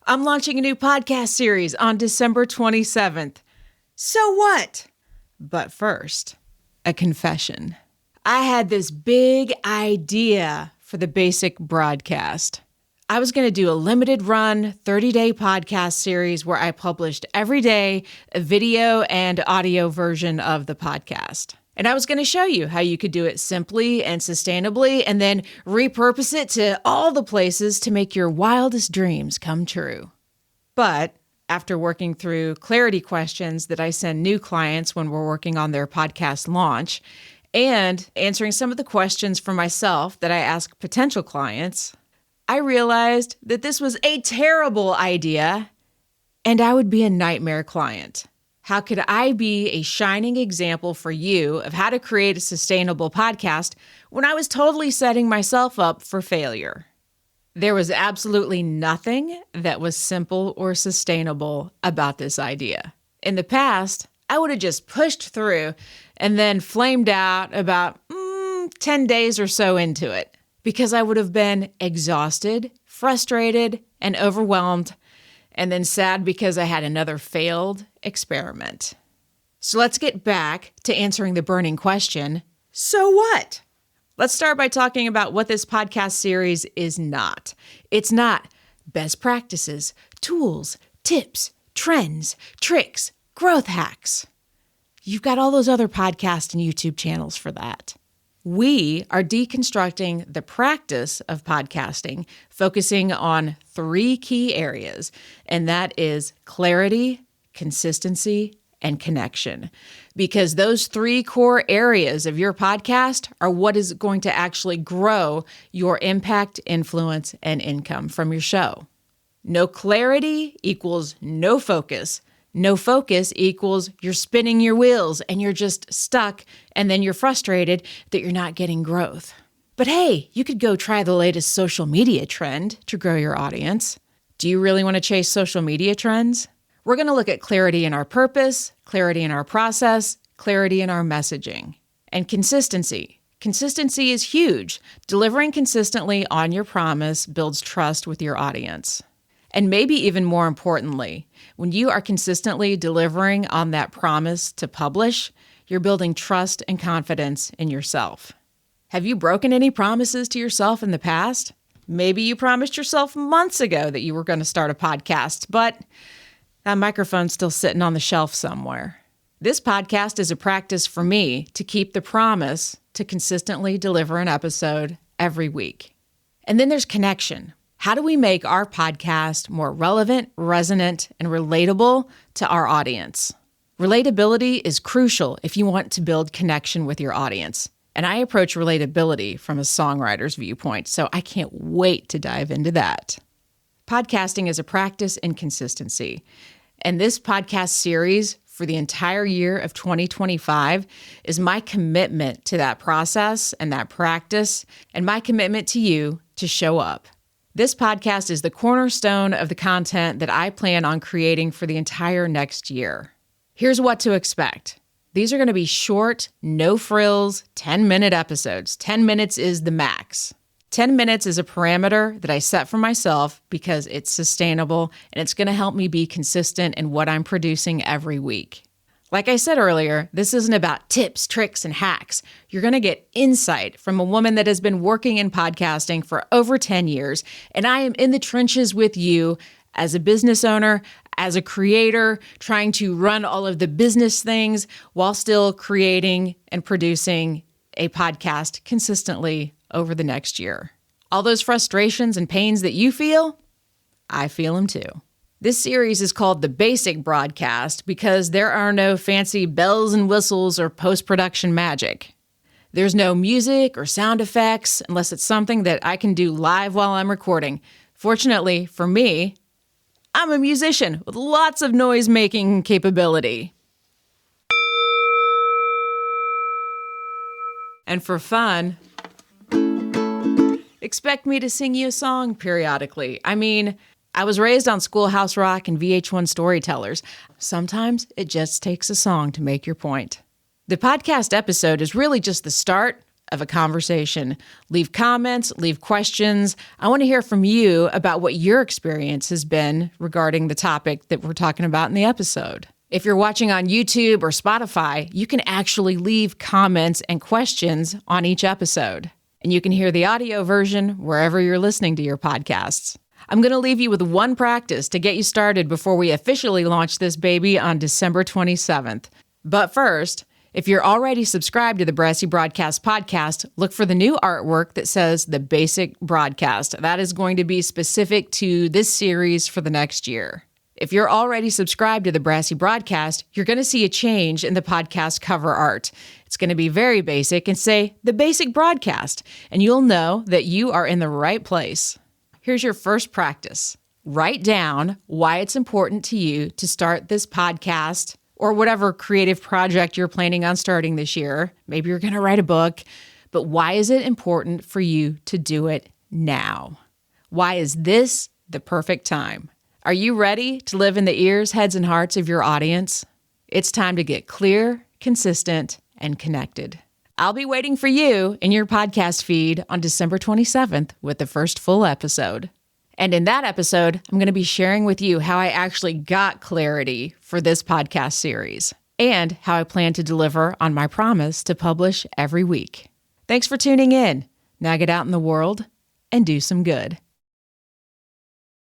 I'm launching a new podcast series on December 27th. So what? But first, a confession. I had this big idea for the basic broadcast. I was going to do a limited run 30-day podcast series where I published every day a video and audio version of the podcast. And I was going to show you how you could do it simply and sustainably and then repurpose it to all the places to make your wildest dreams come true. But after working through clarity questions that I send new clients when we're working on their podcast launch and answering some of the questions for myself that I ask potential clients, I realized that this was a terrible idea and I would be a nightmare client. How could I be a shining example for you of how to create a sustainable podcast when I was totally setting myself up for failure? There was absolutely nothing that was simple or sustainable about this idea. In the past, I would have just pushed through and then flamed out about 10 days or so into it because I would have been exhausted, frustrated, and overwhelmed, and then sad because I had another failed experiment. So let's get back to answering the burning question, so what? Let's start by talking about what this podcast series is not. It's not best practices, tools, tips, trends, tricks, growth hacks. You've got all those other podcasts and YouTube channels for that. We are deconstructing the practice of podcasting, focusing on 3 key areas, and that is clarity, consistency, and connection. Because those 3 core areas of your podcast are what is going to actually grow your impact, influence, and income from your show. No clarity equals no focus. No focus equals you're spinning your wheels and you're just stuck and then you're frustrated that you're not getting growth. But hey, you could go try the latest social media trend to grow your audience. Do you really want to chase social media trends? We're going to look at clarity in our purpose, clarity in our process, clarity in our messaging, and consistency. Consistency is huge. Delivering consistently on your promise builds trust with your audience. And maybe even more importantly, when you are consistently delivering on that promise to publish, you're building trust and confidence in yourself. Have you broken any promises to yourself in the past? Maybe you promised yourself months ago that you were going to start a podcast, but that microphone's still sitting on the shelf somewhere. This podcast is a practice for me to keep the promise to consistently deliver an episode every week. And then there's connection. How do we make our podcast more relevant, resonant, and relatable to our audience? Relatability is crucial if you want to build connection with your audience. And I approach relatability from a songwriter's viewpoint, so I can't wait to dive into that. Podcasting is a practice in consistency. And this podcast series for the entire year of 2025 is my commitment to that process and that practice, and my commitment to you to show up. This podcast is the cornerstone of the content that I plan on creating for the entire next year. Here's what to expect. These are going to be short, no-frills, 10-minute episodes. 10 minutes is the max. 10 minutes is a parameter that I set for myself because it's sustainable and it's going to help me be consistent in what I'm producing every week. Like I said earlier, this isn't about tips, tricks, and hacks. You're going to get insight from a woman that has been working in podcasting for over 10 years, and I am in the trenches with you as a business owner, as a creator, trying to run all of the business things while still creating and producing a podcast consistently over the next year. All those frustrations and pains that you feel, I feel them too. This series is called The Basic Broadcast because there are no fancy bells and whistles or post-production magic. There's no music or sound effects unless it's something that I can do live while I'm recording. Fortunately for me, I'm a musician with lots of noise-making capability. And for fun, expect me to sing you a song periodically. I mean, I was raised on Schoolhouse Rock and VH1 Storytellers. Sometimes it just takes a song to make your point. The podcast episode is really just the start of a conversation. Leave comments, leave questions. I want to hear from you about what your experience has been regarding the topic that we're talking about in the episode. If you're watching on YouTube or Spotify, you can actually leave comments and questions on each episode. And you can hear the audio version wherever you're listening to your podcasts. I'm going to leave you with one practice to get you started before we officially launch this baby on December 27th. But first, if you're already subscribed to the Brassy Broadcast podcast, look for the new artwork that says The Basic Broadcast. That is going to be specific to this series for the next year. If you're already subscribed to the Brassy Broadcast, you're going to see a change in the podcast cover art. It's going to be very basic and say The Basic Broadcast, and you'll know that you are in the right place. Here's your first practice. Write down why it's important to you to start this podcast or whatever creative project you're planning on starting this year. Maybe you're going to write a book, but why is it important for you to do it now? Why is this the perfect time? Are you ready to live in the ears, heads, and hearts of your audience? It's time to get clear, consistent, and connected. I'll be waiting for you in your podcast feed on December 27th with the first full episode. And in that episode, I'm going to be sharing with you how I actually got clarity for this podcast series and how I plan to deliver on my promise to publish every week. Thanks for tuning in. Now get out in the world and do some good.